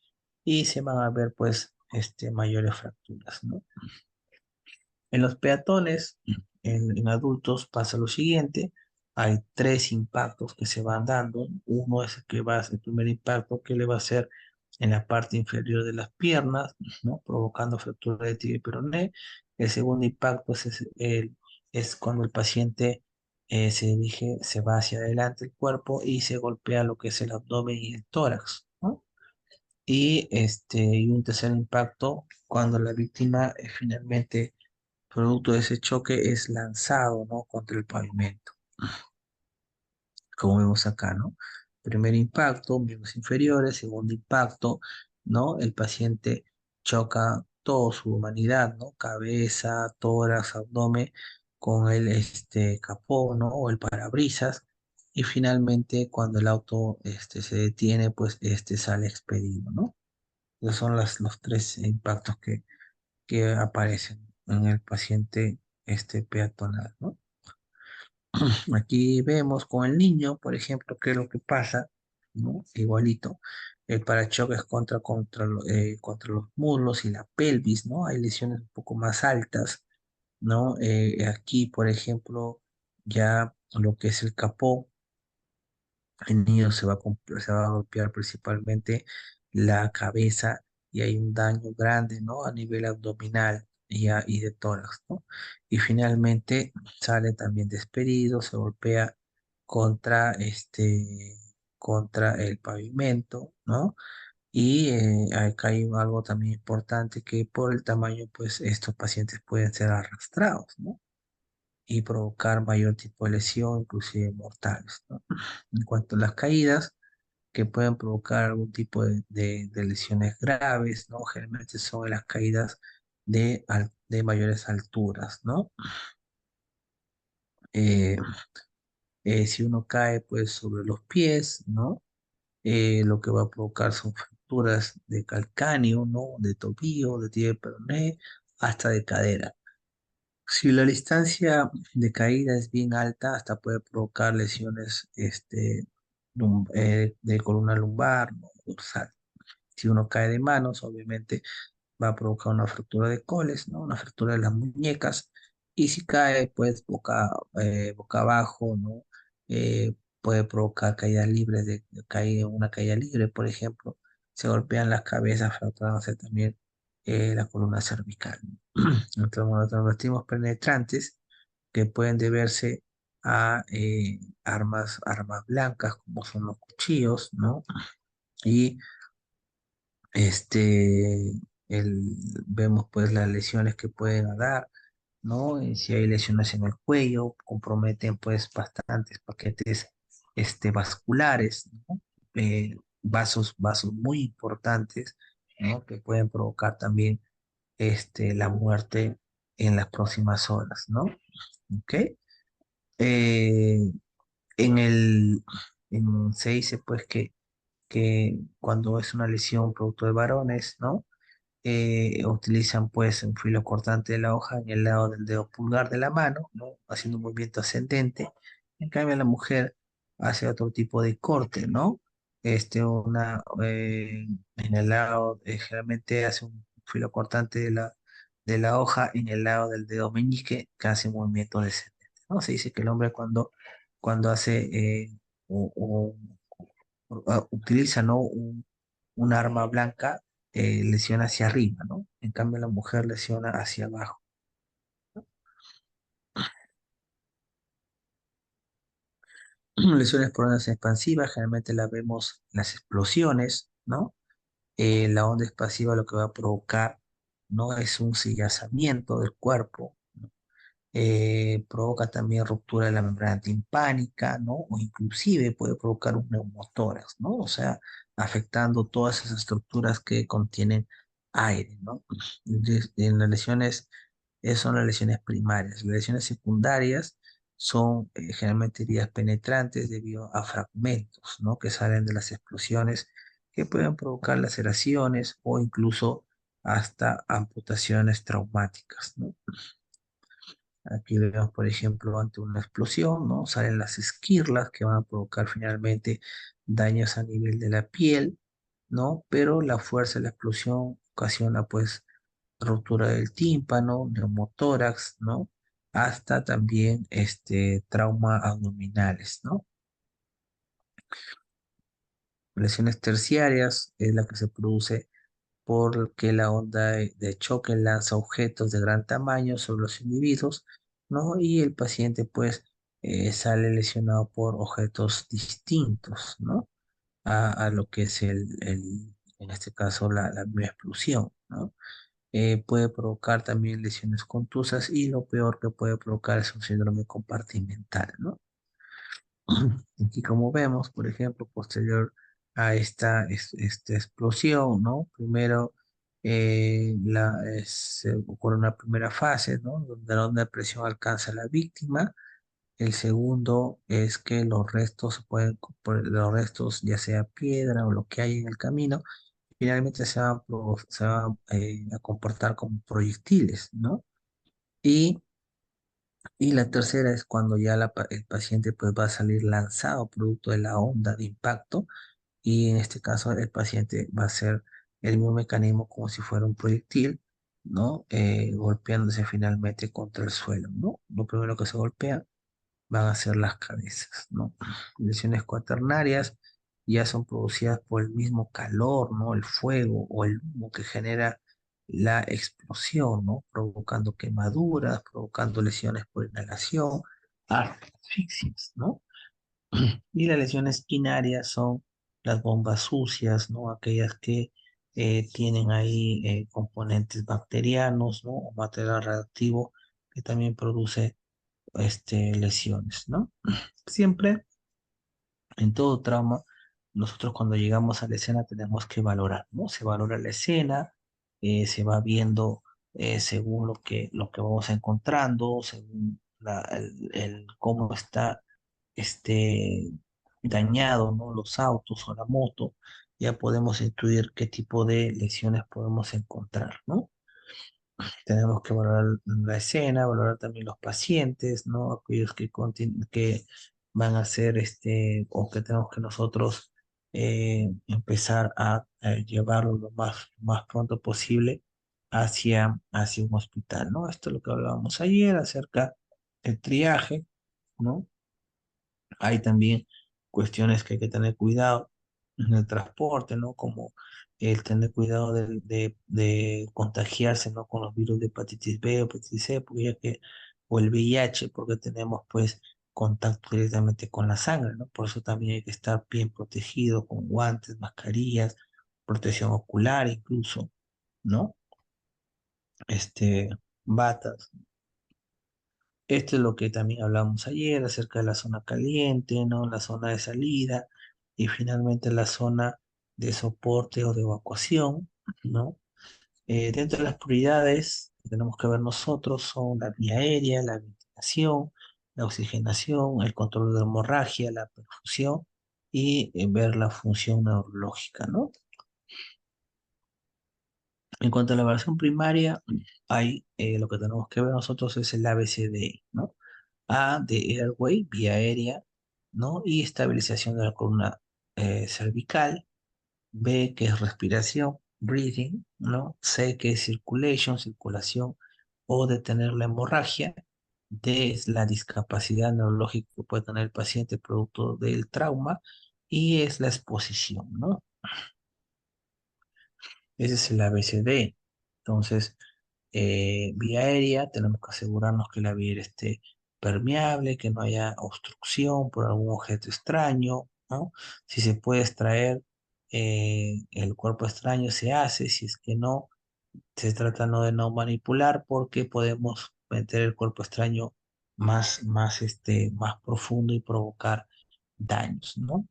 A: y se van a ver, pues, mayores fracturas, ¿no? En los peatones, en adultos, pasa lo siguiente. Hay tres impactos que se van dando. Uno es el que va a ser el primer impacto que le va a hacer en la parte inferior de las piernas, ¿no? Provocando fractura de tibia y peroné. El segundo impacto es cuando el paciente se dirige, se va hacia adelante el cuerpo y se golpea lo que es el abdomen y el tórax, ¿no? Y un tercer impacto cuando la víctima finalmente producto de ese choque es lanzado, ¿no? Contra el pavimento, como vemos acá, ¿no? Primer impacto, miembros inferiores, segundo impacto, ¿no? El paciente choca toda su humanidad, ¿no? Cabeza, tórax, abdomen, con el capó, ¿no? O el parabrisas, y finalmente cuando el auto se detiene, pues sale expedido, ¿no? Esos son los tres impactos que aparecen en el paciente peatonal, ¿no? Aquí vemos con el niño, por ejemplo, qué es lo que pasa, ¿no? Igualito, el parachoques contra los muslos y la pelvis, ¿no? Hay lesiones un poco más altas, ¿no? Aquí, por ejemplo, ya lo que es el capó, el niño se va a golpear principalmente la cabeza y hay un daño grande, ¿no? A nivel abdominal y de tórax, ¿no? Y finalmente sale también despedido, se golpea contra contra el pavimento, ¿no? Y acá hay algo también importante que por el tamaño, pues estos pacientes pueden ser arrastrados, ¿no? Y provocar mayor tipo de lesión, inclusive mortales, ¿no? En cuanto a las caídas, que pueden provocar algún tipo de lesiones graves, ¿no? Generalmente son las caídas de mayores alturas, ¿no? Eh, si uno cae, pues, sobre los pies, ¿no? Lo que va a provocar son fracturas de calcáneo, ¿no? De tobillo, de tibia y peroné, hasta de cadera. Si la distancia de caída es bien alta, hasta puede provocar lesiones de columna lumbar, ¿no? Dorsal. Si uno cae de manos, obviamente va a provocar una fractura de coles, ¿no? Una fractura de las muñecas. Y si cae, pues, boca abajo, ¿no? Puede provocar caídas libres, una caída libre, por ejemplo. Se golpean las cabezas, fracturándose también la columna cervical. Entonces, los vestimos penetrantes que pueden deberse a armas blancas, como son los cuchillos, ¿no? Y este, vemos pues las lesiones que pueden dar, ¿no? Y si hay lesiones en el cuello, comprometen pues bastantes paquetes vasculares, ¿no? Vasos muy importantes, ¿no? Que pueden provocar también la muerte en las próximas horas, ¿no? ¿Ok? Eh, en el, Se dice pues que cuando es una lesión producto de varones, ¿no? Utilizan pues un filo cortante de la hoja en el lado del dedo pulgar de la mano, ¿no? Haciendo un movimiento ascendente. En cambio, la mujer hace otro tipo de corte, ¿no? En el lado, generalmente hace un filo cortante de la hoja en el lado del dedo meñique que hace un movimiento descendente, ¿no? Se dice que el hombre cuando hace o, utiliza, ¿no? Un arma blanca, lesiona hacia arriba, ¿no? En cambio, la mujer lesiona hacia abajo. Lesiones por ondas expansivas, generalmente las vemos en las explosiones, ¿no? La onda expansiva lo que va a provocar no es un sillazamiento del cuerpo, provoca también ruptura de la membrana timpánica, ¿no? O inclusive puede provocar un neumotórax, ¿no? O sea, afectando todas esas estructuras que contienen aire, ¿no? En las lesiones, esas son las lesiones primarias. Las lesiones secundarias son generalmente heridas penetrantes debido a fragmentos, ¿no? Que salen de las explosiones que pueden provocar laceraciones o incluso hasta amputaciones traumáticas, ¿no? Aquí vemos, por ejemplo, ante una explosión, ¿no? Salen las esquirlas que van a provocar finalmente daños a nivel de la piel, ¿no? Pero la fuerza de la explosión ocasiona, pues, ruptura del tímpano, neumotórax, ¿no? Hasta también trauma abdominales, ¿no? Lesiones terciarias es la que se produce porque la onda de choque lanza objetos de gran tamaño sobre los individuos, ¿no? Y el paciente pues sale lesionado por objetos distintos, ¿no? A lo que es en este caso, la misma explosión, ¿no? Puede provocar también lesiones contusas y lo peor que puede provocar es un síndrome compartimental, ¿no? Aquí como vemos, por ejemplo, posterior a esta explosión, ¿no? Primero se ocurre una primera fase, ¿no? Donde la onda de presión alcanza a la víctima. El segundo es que los restos los restos, ya sea piedra o lo que hay en el camino, finalmente se van a comportar como proyectiles, ¿no? Y y la tercera es cuando ya el paciente pues va a salir lanzado producto de la onda de impacto y en este caso el paciente va a hacer el mismo mecanismo como si fuera un proyectil, ¿no? Golpeándose finalmente contra el suelo, ¿no? Lo primero que se golpea van a ser las cabezas, ¿no? Lesiones cuaternarias ya son producidas por el mismo calor, ¿no? El fuego o el humo que genera la explosión, ¿no? Provocando quemaduras, provocando lesiones por inhalación, asfixias, ¿no? Y las lesiones quinarias son las bombas sucias, ¿no? Aquellas que tienen ahí componentes bacterianos, ¿no? O material radioactivo que también produce lesiones, ¿no? Siempre en todo trauma, nosotros cuando llegamos a la escena tenemos que valorar, ¿no? Se valora la escena, se va viendo según lo que vamos encontrando, según cómo está este, dañado, ¿no? Los autos o la moto, ya podemos intuir qué tipo de lesiones podemos encontrar, ¿no? Tenemos que valorar la escena, valorar también los pacientes, ¿no? Aquellos que van a ser, o que tenemos que nosotros empezar a llevarlo más pronto posible hacia un hospital, ¿no? Esto es lo que hablábamos ayer acerca del triaje, ¿no? Hay también cuestiones que hay que tener cuidado en el transporte, ¿no? Como el tener cuidado de contagiarse, ¿no? Con los virus de hepatitis B o hepatitis C, o el VIH, porque tenemos, pues, contacto directamente con la sangre, ¿no? Por eso también hay que estar bien protegido con guantes, mascarillas, protección ocular incluso, ¿no? Este, batas. Esto es lo que también hablamos ayer acerca de la zona caliente, ¿no? La zona de salida y finalmente la zona de soporte o de evacuación, ¿no? Dentro de las prioridades que tenemos que ver nosotros son la vía aérea, la ventilación, la oxigenación, el control de hemorragia, la perfusión y ver la función neurológica, ¿no? En cuanto a la evaluación primaria, hay lo que tenemos que ver nosotros es el ABCD, ¿no? A de airway, vía aérea, ¿no? Y estabilización de la columna cervical. B que es respiración, breathing, ¿no? C que es circulation, circulación o detener la hemorragia. D es la discapacidad neurológica que puede tener el paciente producto del trauma. Y es la exposición, ¿no? Ese es el ABCD. Entonces, vía aérea, tenemos que asegurarnos que la vía aérea esté permeable, que no haya obstrucción por algún objeto extraño, ¿no? Si se puede extraer el cuerpo extraño, se hace, si es que no, se trata no de no manipular porque podemos meter el cuerpo extraño más profundo y provocar daños, ¿no?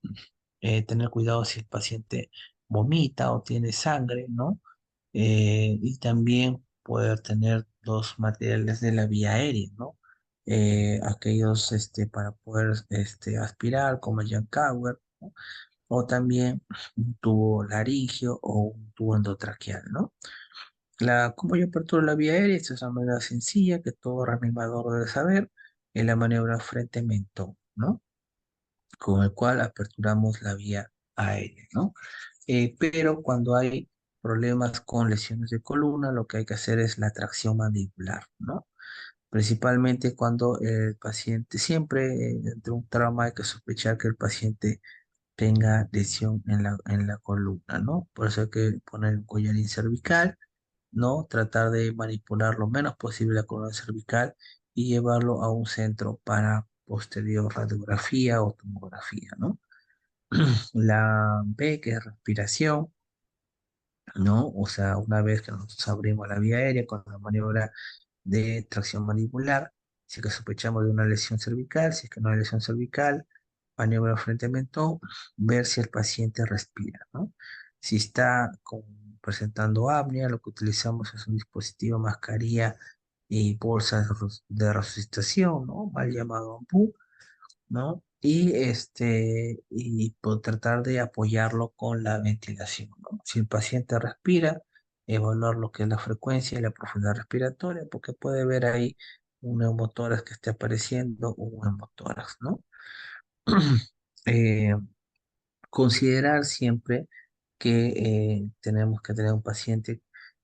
A: Tener cuidado si el paciente vomita o tiene sangre, ¿no? Y también poder tener los materiales de la vía aérea, ¿no? Aquellos para poder aspirar, como el Cower, ¿no? O también un tubo laringio o un tubo endotraqueal, ¿no? ¿Cómo yo aperturo la vía aérea? Esta es una manera sencilla que todo reanimador debe saber, es la maniobra frente-mentón, ¿no? Con el cual aperturamos la vía aérea, ¿no? Pero cuando hay problemas con lesiones de columna, lo que hay que hacer es la tracción mandibular, ¿no? Principalmente cuando el paciente, siempre entre un trauma hay que sospechar que el paciente tenga lesión en la columna, ¿no? Por eso hay que poner un collarín cervical, ¿no? Tratar de manipular lo menos posible la columna cervical y llevarlo a un centro para posterior radiografía o tomografía, ¿no? La B, que es respiración, ¿no? O sea, una vez que nosotros abrimos la vía aérea con la maniobra de tracción mandibular, si es que sospechamos de una lesión cervical, si es que no hay lesión cervical, maniobra frente al mentón, ver si el paciente respira, ¿no? Si está presentando apnea, lo que utilizamos es un dispositivo, mascarilla y bolsas de resucitación, ¿no? Mal llamado AMPU, ¿no? Y por tratar de apoyarlo con la ventilación, ¿no? Si el paciente respira, evaluar lo que es la frecuencia y la profundidad respiratoria, porque puede ver ahí un neumotórax que esté apareciendo o un hemotórax, ¿no? Eh, Considerar siempre que tenemos que tener un paciente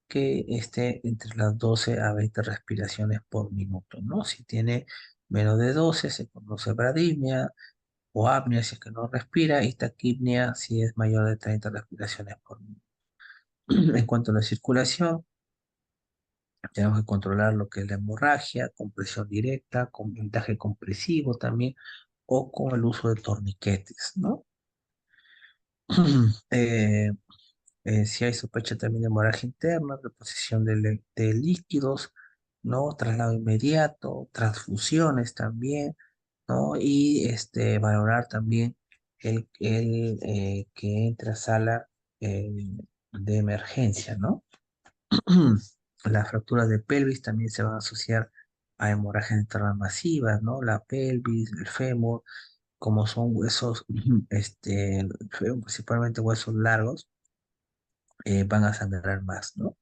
A: que esté entre las 12 a 20 respiraciones por minuto, ¿no? Si tiene menos de 12 se conoce bradimia, o apnea si es que no respira, y taquipnea si es mayor de 30 respiraciones por minuto. En cuanto a la circulación, tenemos que controlar lo que es la hemorragia, con presión directa, con vendaje compresivo también, o con el uso de torniquetes, ¿no? Eh, si hay sospecha también de hemorragia interna, reposición de líquidos, ¿no? Traslado inmediato, transfusiones también, ¿no? Y valorar también el que entre a sala eh, de emergencia, ¿no? Las fracturas de pelvis también se van a asociar a hemorragias internas masivas, ¿no? La pelvis, el fémur, como son huesos, el fémur, principalmente huesos largos, van a sangrar más, ¿no?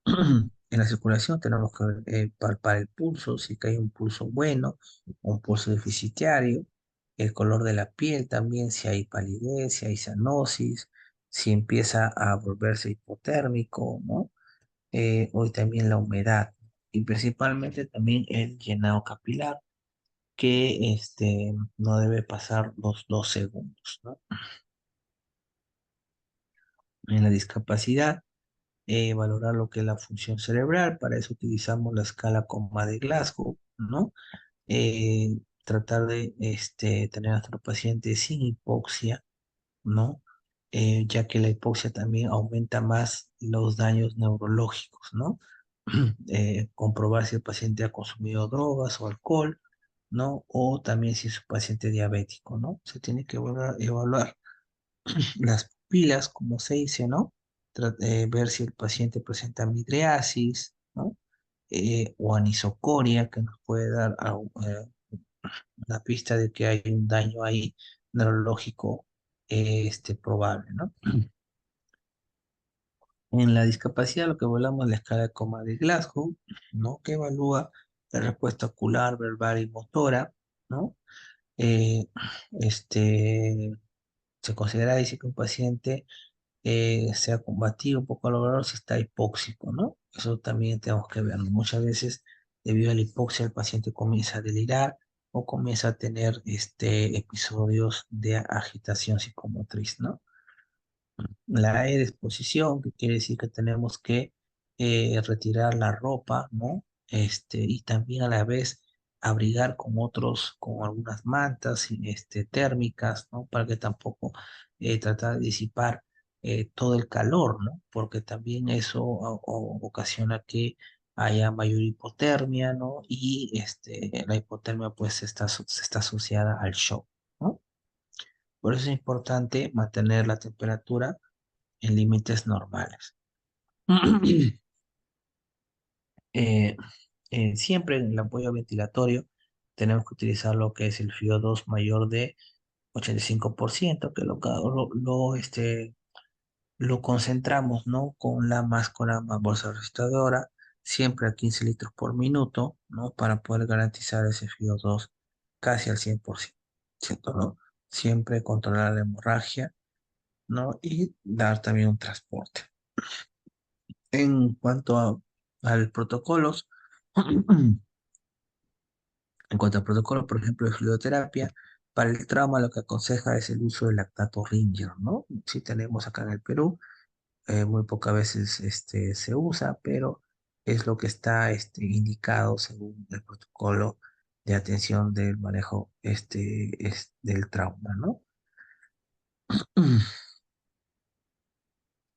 A: En la circulación tenemos que palpar el pulso, si que hay un pulso bueno, un pulso deficitario, el color de la piel también, si hay palidez, si hay cianosis, si empieza a volverse hipotérmico, ¿no? Hoy también la humedad y principalmente también el llenado capilar, que no debe pasar los 2 segundos, ¿no? En la discapacidad valorar lo que es la función cerebral. Para eso utilizamos la escala coma de Glasgow, ¿no? Tratar de tener a nuestro paciente sin hipoxia, ¿no? Ya que la hipoxia también aumenta más los daños neurológicos, ¿no? comprobar si el paciente ha consumido drogas o alcohol, ¿no? O también si es un paciente diabético, ¿no? Se tiene que evaluar las pupilas, como se dice, ¿no? Ver si el paciente presenta midriasis, ¿no? O anisocoria, que nos puede dar una pista de que hay un daño ahí neurológico probable, ¿no? En la discapacidad, lo que hablamos es la escala de coma de Glasgow, ¿no? Que evalúa la respuesta ocular, verbal y motora, ¿no? Eh, este, se considera, dice que un paciente sea combativo, un poco logrado si está hipóxico, ¿no? Eso también tenemos que ver. Muchas veces, debido a la hipoxia, el paciente comienza a delirar o comienza a tener episodios de agitación psicomotriz, ¿no? La exposición, que quiere decir que tenemos que retirar la ropa, ¿no? Y también a la vez abrigar con con algunas mantas térmicas, ¿no? Para que tampoco tratar de disipar todo el calor, ¿no? Porque también eso ocasiona que haya mayor hipotermia, ¿no? Y la hipotermia pues está asociada al shock, ¿no? Por eso es importante mantener la temperatura en límites normales. Eh, Siempre en el apoyo ventilatorio tenemos que utilizar lo que es el FIO2 mayor de 85%, que lo concentramos, ¿no? Con la máscara más bolsa registradora, siempre a 15 litros por minuto, ¿no? Para poder garantizar ese FIO2 casi al 100%, ¿cierto, no? Siempre controlar la hemorragia, ¿no? Y dar también un transporte. En cuanto al protocolos, en cuanto al protocolo, por ejemplo, de fluidoterapia, para el trauma lo que aconseja es el uso del lactato Ringer, ¿no? Si tenemos acá en el Perú, muy pocas veces se usa, pero es lo que está indicado según el protocolo de atención del manejo del trauma, ¿no?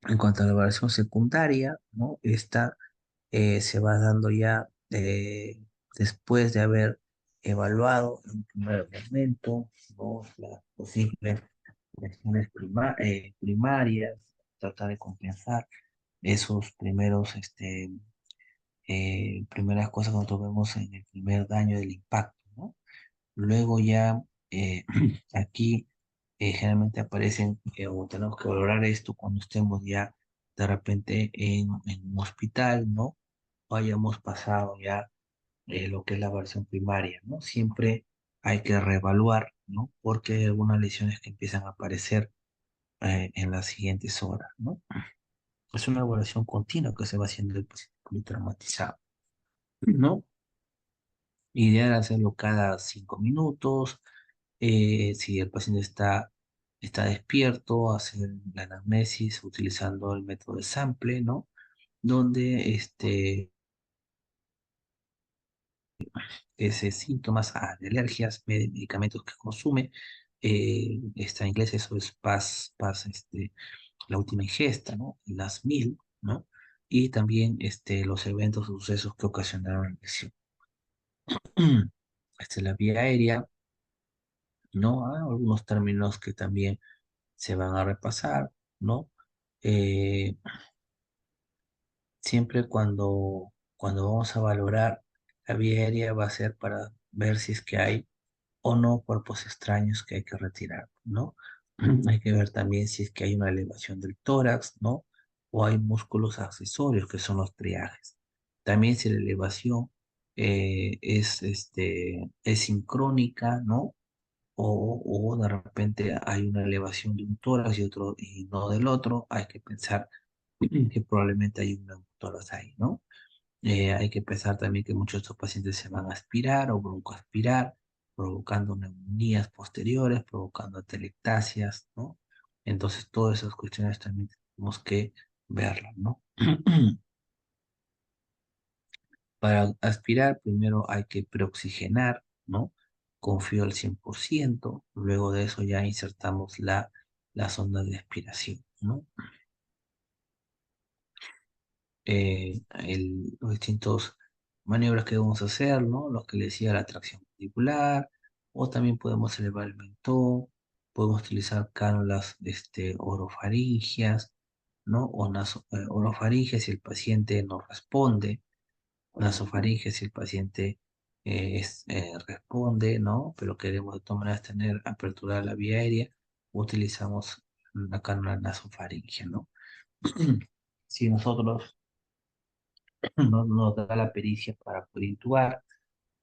A: En cuanto a la evaluación secundaria, ¿no? Esta se va dando ya después de haber evaluado en un primer momento, ¿no? Las posibles lesiones primarias, tratar de compensar esos primeras cosas que nosotros vemos en el primer daño del impacto, ¿no? Luego ya aquí generalmente aparecen, o tenemos que valorar esto cuando estemos ya de repente en un hospital, ¿no? O hayamos pasado ya lo que es la versión primaria, ¿no? Siempre hay que reevaluar, ¿no? Porque hay algunas lesiones que empiezan a aparecer en las siguientes horas, ¿no? Es una evaluación continua que se va haciendo el paciente traumatizado, ¿no? Ideal hacerlo cada 5 minutos. Si el paciente está despierto, hacer la anamnesis utilizando el método de sample, ¿no? Donde ese síntomas de alergias, medicamentos que consume, está en inglés, eso es la última ingesta, ¿no? Las mil, ¿no? Y también los eventos o sucesos que ocasionaron la lesión. La vía aérea, ¿no? Algunos términos que también se van a repasar, ¿no? Eh, Siempre cuando vamos a valorar la vía aérea va a ser para ver si es que hay o no cuerpos extraños que hay que retirar, ¿no? Hay que ver también si es que hay una elevación del tórax, ¿no? O hay músculos accesorios que son los triajes. También si la elevación es sincrónica, ¿no? O de repente hay una elevación de un tórax y otro y no del otro, hay que pensar que probablemente hay un neumotórax ahí, ¿no? Hay que pensar también que muchos de estos pacientes se van a aspirar o broncoaspirar, provocando neumonías posteriores, provocando atelectasias, ¿no? Entonces, todas esas cuestiones también tenemos que verlas, ¿no? Para aspirar, primero hay que preoxigenar, ¿no? Confío al 100%. Luego de eso ya insertamos la sonda de aspiración, ¿no? los distintos maniobras que vamos a hacer, ¿no? Los que le decía la tracción particular, o también podemos elevar el mentón, podemos utilizar cánulas orofaringias, ¿no? Orofaringias si el paciente no responde, nasofaringe si el paciente responde, ¿no? Pero queremos de todas maneras tener apertura de la vía aérea, utilizamos la cánula nasofaringe, ¿no? Si nosotros no nos da la pericia para poder intubar,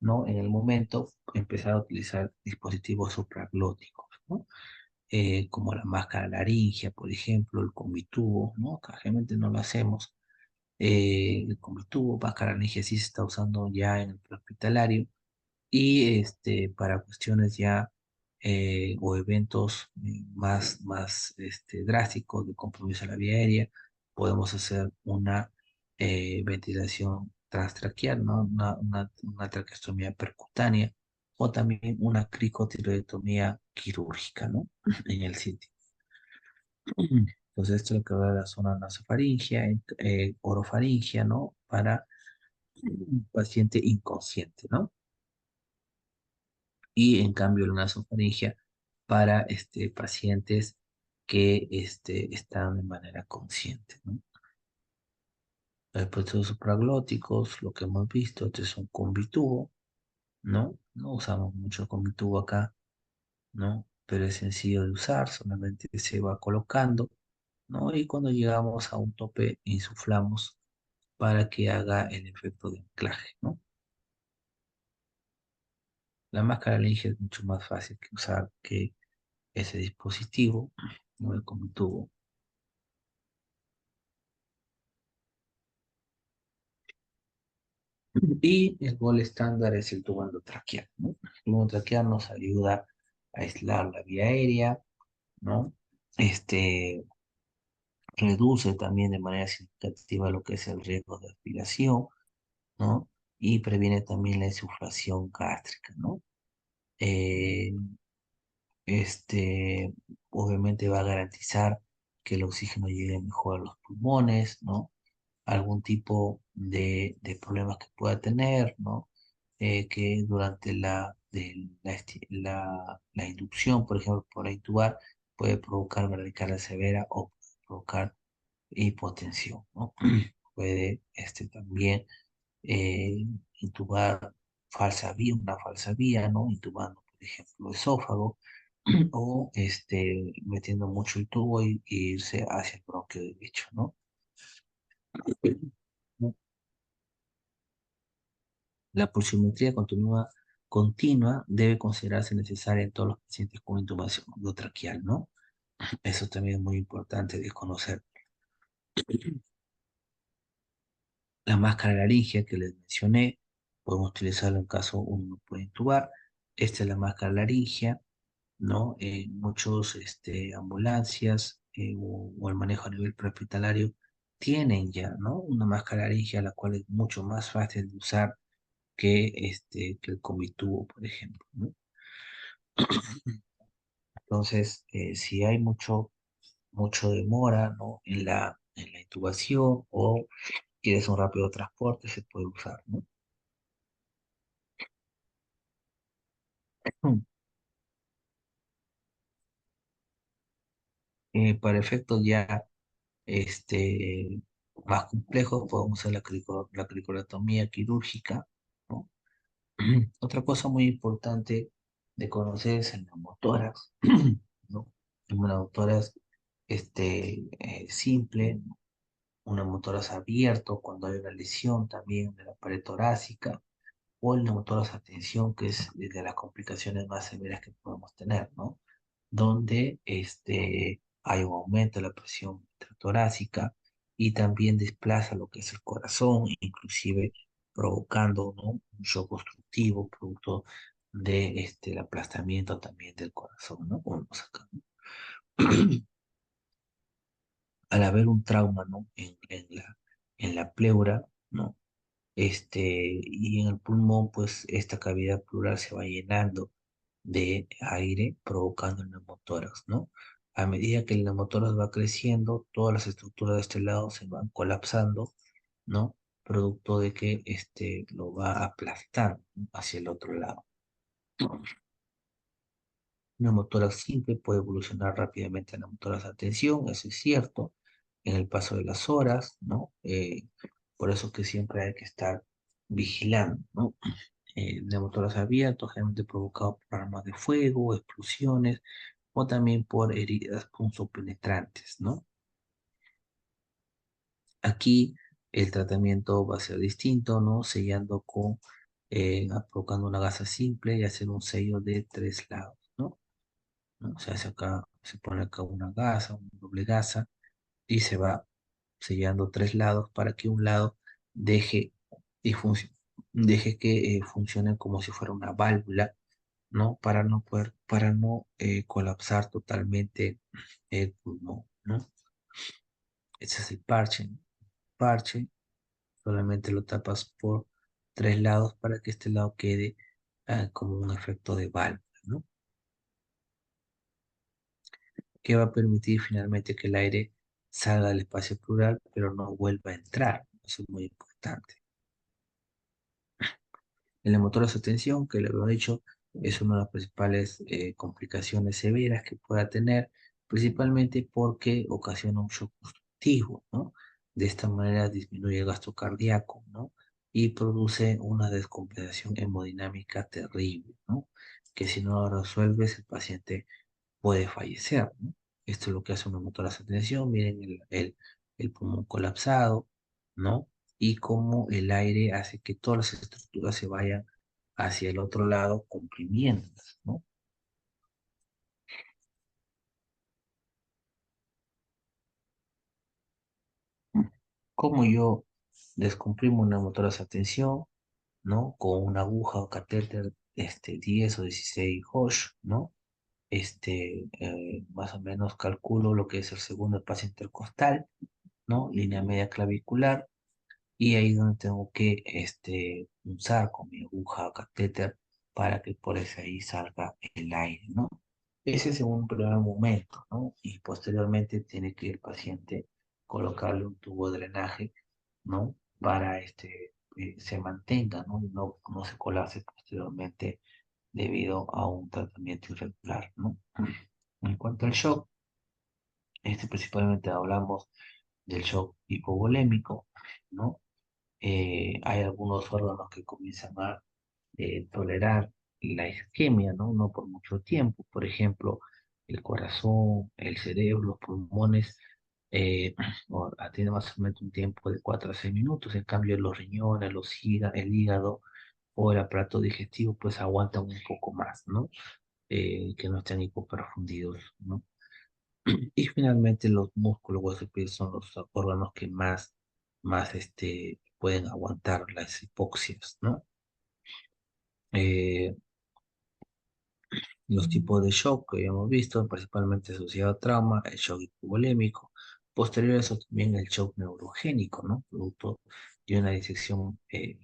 A: ¿no? En el momento, empezar a utilizar dispositivos supraglóticos, ¿no? Como la máscara laringia, por ejemplo, el combitubo, ¿no? Que generalmente no lo hacemos. El combitubo, máscara laringia sí se está usando ya en el hospitalario y para cuestiones ya o eventos más drásticos de compromiso a la vía aérea, podemos hacer una ventilación transtraqueal, ¿no? Una traqueostomía percutánea o también una cricotiroidectomía quirúrgica, ¿no? En el sitio. Entonces, esto es lo que va a la zona nasofaringia, orofaringia, ¿no? Para un paciente inconsciente, ¿no? Y en cambio la nasofaringia para pacientes que están de manera consciente, ¿no? Los procesos supraglóticos, lo que hemos visto, este es un combitubo, ¿no? No usamos mucho el combitubo acá, ¿no? Pero es sencillo de usar, solamente se va colocando, ¿no? Y cuando llegamos a un tope, insuflamos para que haga el efecto de anclaje, ¿no? La máscara laringe es mucho más fácil que usar que ese dispositivo, ¿no? El combitubo. Y el gol estándar es el tubo endotraqueal, ¿no? El tubo endotraqueal nos ayuda a aislar la vía aérea, ¿no? Este reduce también de manera significativa lo que es el riesgo de aspiración, ¿no? Y previene también la insuflación gástrica, ¿no? Eh, este, obviamente va a garantizar que el oxígeno llegue mejor a los pulmones, ¿no? Algún tipo de problemas que pueda tener, ¿no? Que durante la inducción, por ejemplo, por intubar, puede provocar bradicardia severa o provocar hipotensión, ¿no? Puede también eh, intubar una falsa vía, ¿no? Intubando, por ejemplo, esófago, o metiendo mucho el tubo y irse hacia el bronquio derecho, ¿no? La pulsiometría continua debe considerarse necesaria en todos los pacientes con intubación endotraqueal, ¿no? Eso también es muy importante de conocer. La máscara laringia que les mencioné, podemos utilizarla en caso uno no puede intubar. Esta es la máscara laringia, ¿no? Muchos ambulancias o el manejo a nivel prehospitalario tienen ya, ¿no? Una máscara laringia la cual es mucho más fácil de usar que el Comitubo, por ejemplo, ¿no? Entonces, si hay mucho demora, ¿no? En la intubación o quieres un rápido transporte, se puede usar, ¿no? Para efectos ya más complejos, podemos hacer la cricolectomía quirúrgica, ¿no? Otra cosa muy importante de conocer es el neumotórax, ¿no? El neumotórax simple, un neumotórax abierto cuando hay una lesión también de la pared torácica, o el neumotórax a tensión, que es de las complicaciones más severas que podemos tener, ¿no? Donde hay un aumento de la presión torácica y también desplaza lo que es el corazón, inclusive provocando, ¿no? Un shock obstructivo producto de el aplastamiento también del corazón, ¿no? Como vemos acá, ¿no? Al haber un trauma, ¿no? En la pleura, ¿no? Y en el pulmón, pues esta cavidad pleural se va llenando de aire, provocando el neumotórax, ¿no? A medida que el neumotórax va creciendo, todas las estructuras de este lado se van colapsando ¿no? Producto de que lo va a aplastar, ¿no?, hacia el otro lado. Una motora simple puede evolucionar rápidamente a una motora de tensión, eso es cierto, en el paso de las horas, ¿no? Por eso que siempre hay que estar vigilando, ¿no? De motores abiertos, generalmente provocados por armas de fuego, explosiones o también por heridas punzopenetrantes, ¿no? Aquí el tratamiento va a ser distinto, ¿no? Sellando provocando una gasa simple y hacer un sello de 3 lados, ¿no? ¿No? O sea, se pone acá una gasa, una doble gasa, y se va sellando 3 lados para que un lado deje, deje que funcione como si fuera una válvula, ¿no? Para no colapsar totalmente el pulmón, ¿no? Ese es el parche, ¿no? Parche, solamente lo tapas por 3 lados para que este lado quede como un efecto de válvula, ¿no? Que va a permitir finalmente que el aire salga del espacio pleural, pero no vuelva a entrar. Eso es muy importante. En la motora de tensión, que le había dicho, es una de las principales complicaciones severas que pueda tener, principalmente porque ocasiona un shock constructivo, ¿no? De esta manera disminuye el gasto cardíaco, ¿no? Y produce una descompensación hemodinámica terrible, ¿no? Que si no lo resuelves, el paciente puede fallecer, ¿no? Esto es lo que hace una motora de tensión. Miren el pulmón colapsado, ¿no? Y cómo el aire hace que todas las estructuras se vayan hacia el otro lado, comprimiéndolas, ¿no? Como yo descomprimo una motora de tensión, ¿no? Con una aguja o catéter 10 o 16 Hosh, ¿no? Más o menos calculo lo que es el segundo espacio intercostal, ¿no? Línea media clavicular, y ahí es donde tengo que punzar con mi aguja o catéter para que por ese ahí salga el aire, ¿no? Ese es en un primer momento, ¿no? Y posteriormente tiene que el paciente colocarle un tubo de drenaje, ¿no? Para se mantenga, ¿no? Y no se colapse posteriormente debido a un tratamiento irregular, ¿no? En cuanto al shock, principalmente hablamos del shock hipovolémico, ¿no? Hay algunos órganos que comienzan a tolerar la isquemia, ¿no? No por mucho tiempo. Por ejemplo, el corazón, el cerebro, los pulmones, tienen más o menos un tiempo de 4 a 6 minutos. En cambio, los riñones, el hígado o el aparato digestivo, pues aguantan un poco más, ¿no? Que no estén hipoperfundidos, ¿no? Y finalmente los músculos, huesos y piel son los órganos que más pueden aguantar las hipoxias, ¿no? Eh, los tipos de shock que habíamos visto, principalmente asociado a trauma, el shock hipovolémico, posterior a eso también el shock neurogénico, ¿no? Producto de una disección, eh,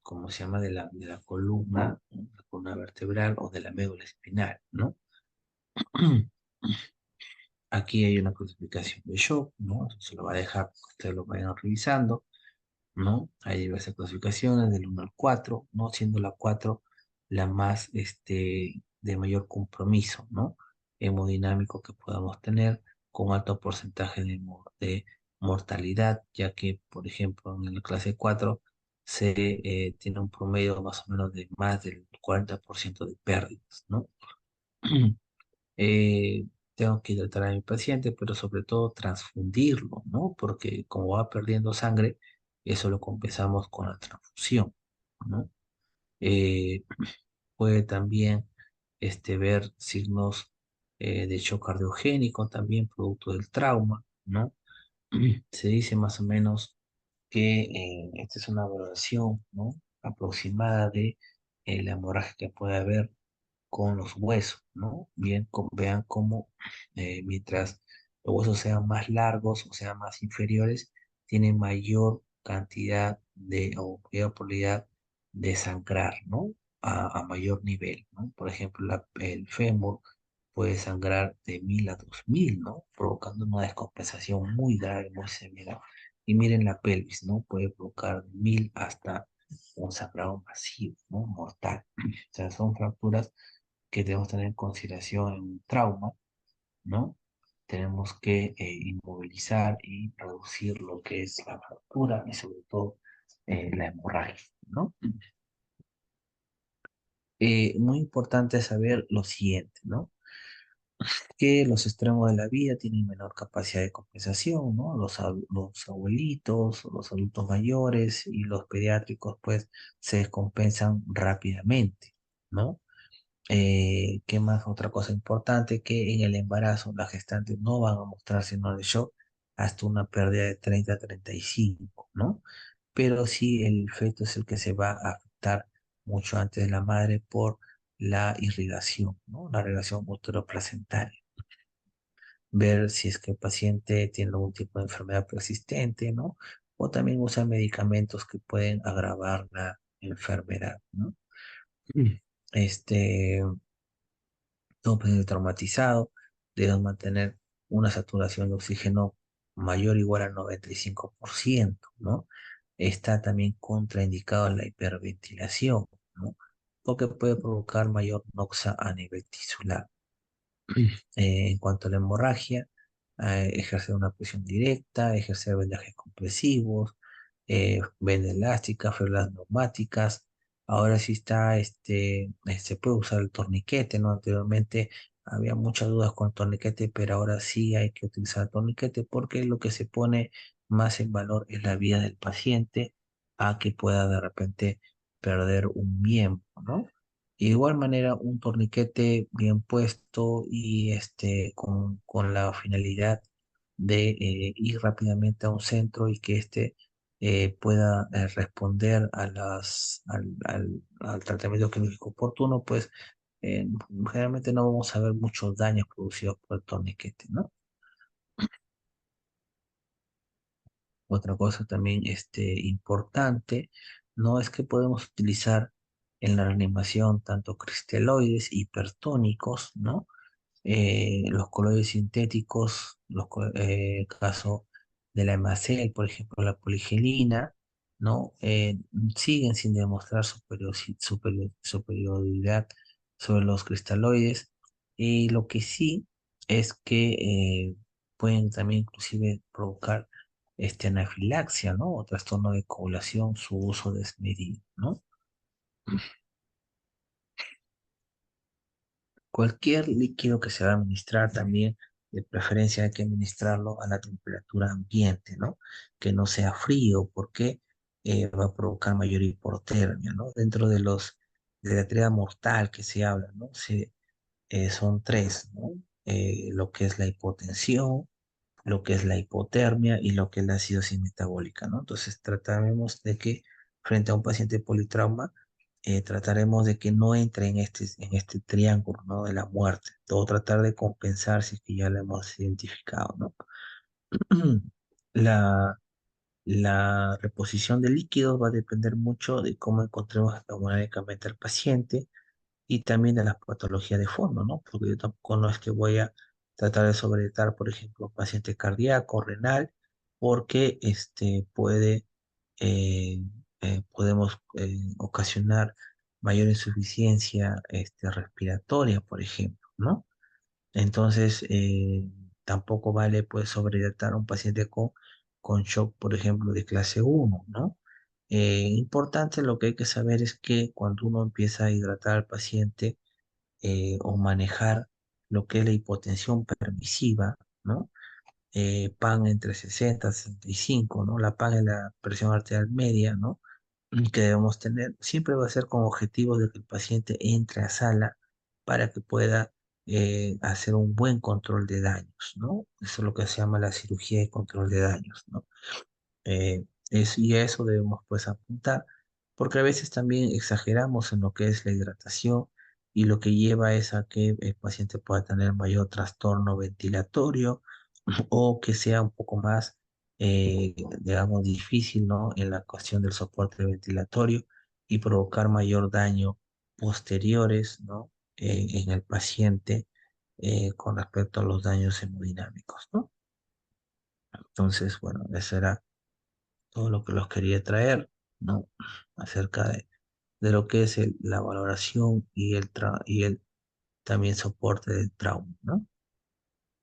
A: ¿cómo se llama? De la columna, ¿no?, la columna vertebral o de la médula espinal, ¿no? Aquí hay una clasificación de shock, ¿no? Eso se lo va a dejar que ustedes lo vayan revisando, ¿no? Hay diversas clasificaciones del 1 al 4, ¿no? Siendo la 4 la más, de mayor compromiso, ¿no? Hemodinámico que podamos tener, con alto porcentaje de mortalidad, ya que, por ejemplo, en la clase 4 se tiene un promedio más o menos de más del 40% de pérdidas, ¿no? eh, Tengo que hidratar a mi paciente, pero sobre todo transfundirlo, ¿no? Porque como va perdiendo sangre, eso lo compensamos con la transfusión, ¿no? Eh, Puede también ver signos de shock cardiogénico, también producto del trauma, ¿no? Se dice más o menos que esta es una valoración, ¿no?, aproximada de la hemorragia que puede haber con los huesos, ¿no? Vean cómo mientras los huesos sean más largos o sean más inferiores, tienen mayor cantidad o mayor probabilidad de sangrar, ¿no? A mayor nivel, ¿no? Por ejemplo, el fémur puede sangrar de 1000 a 2000, ¿no? Provocando una descompensación muy grave, muy severa. Y miren la pelvis, ¿no? Puede provocar 1000 hasta un sangrado masivo, ¿no? Mortal. O sea, son fracturas que debemos tener en consideración en un trauma, ¿no? Tenemos que inmovilizar y reducir lo que es la fractura y sobre todo la hemorragia, ¿no? Muy importante saber lo siguiente, ¿no? Que los extremos de la vida tienen menor capacidad de compensación, ¿no? Los abuelitos, los adultos mayores y los pediátricos, pues, se descompensan rápidamente, ¿no? ¿Qué más? Otra cosa importante, que en el embarazo las gestantes no van a mostrar signos de shock hasta una pérdida de 30 a 35, ¿no? Pero sí el feto es el que se va a afectar mucho antes de la madre por la irrigación, ¿no? La irrigación uteroplacentaria. Ver si es que el paciente tiene algún tipo de enfermedad persistente, ¿no? O también usar medicamentos que pueden agravar la enfermedad, ¿no? Mm. Este, todo paciente traumatizado debe mantener una saturación de oxígeno mayor o igual al 95%, ¿no? Está también contraindicado la hiperventilación, ¿no? Porque puede provocar mayor noxa a nivel tisular. En cuanto a la hemorragia, ejercer una presión directa, ejercer vendajes compresivos, venda elástica, férula neumáticas. Ahora sí está, se puede usar el torniquete, ¿no? Anteriormente había muchas dudas con el torniquete, pero ahora sí hay que utilizar el torniquete porque lo que se pone más en valor es la vida del paciente a que pueda de repente perder un miembro, ¿no? De igual manera, un torniquete bien puesto y con la finalidad de ir rápidamente a un centro y que pueda responder al tratamiento quirúrgico oportuno, pues eh, generalmente no vamos a ver muchos daños producidos por el torniquete, ¿no? Otra cosa también importante, no es que podemos utilizar en la reanimación tanto cristeloides hipertónicos, ¿no? Los colores sintéticos, caso de la hemacel, por ejemplo, la poligelina, ¿no? Siguen sin demostrar superioridad sobre los cristaloides. Y lo que sí es que pueden también inclusive provocar anafilaxia, ¿no? O trastorno de coagulación, su uso desmedido, ¿no? Cualquier líquido que se va a administrar también, de preferencia hay que administrarlo a la temperatura ambiente, ¿no? Que no sea frío, porque va a provocar mayor hipotermia, ¿no? Dentro de la triada mortal que se habla, ¿no? Son tres, ¿no? Lo que es la hipotensión, lo que es la hipotermia y lo que es la acidosis metabólica, ¿no? Entonces trataremos de que frente a un paciente politrauma, trataremos de que no entre en este triángulo, ¿no? De la muerte, todo tratar de compensar si es que ya lo hemos identificado, ¿no? La, la reposición de líquidos va a depender mucho de cómo encontremos hemodinámicamente al paciente y también de las patologías de fondo, ¿no? Porque yo tampoco no es que voy a tratar de sobretratar, por ejemplo, un paciente cardíaco, renal, porque eh, podemos ocasionar mayor insuficiencia respiratoria, por ejemplo, ¿no? Entonces, tampoco vale pues sobretratar a un paciente con shock, por ejemplo, de clase uno, ¿no? Importante lo que hay que saber es que cuando uno empieza a hidratar al paciente, o manejar lo que es la hipotensión permisiva, ¿no? PAN entre 60 y 65, ¿no? La PAN es la presión arterial media, ¿no? Que debemos tener, siempre va a ser con objetivo de que el paciente entre a sala para que pueda hacer un buen control de daños, ¿no? Eso es lo que se llama la cirugía de control de daños, ¿no? Y a eso debemos pues apuntar, porque a veces también exageramos en lo que es la hidratación y lo que lleva es a que el paciente pueda tener mayor trastorno ventilatorio o que sea un poco más, digamos, difícil, ¿no? En la cuestión del soporte ventilatorio y provocar mayor daño posteriores, ¿no? En el paciente con respecto a los daños hemodinámicos, ¿no? Entonces, bueno, eso era todo lo que los quería traer, ¿no? Acerca de lo que es la valoración y el también soporte del trauma, ¿no?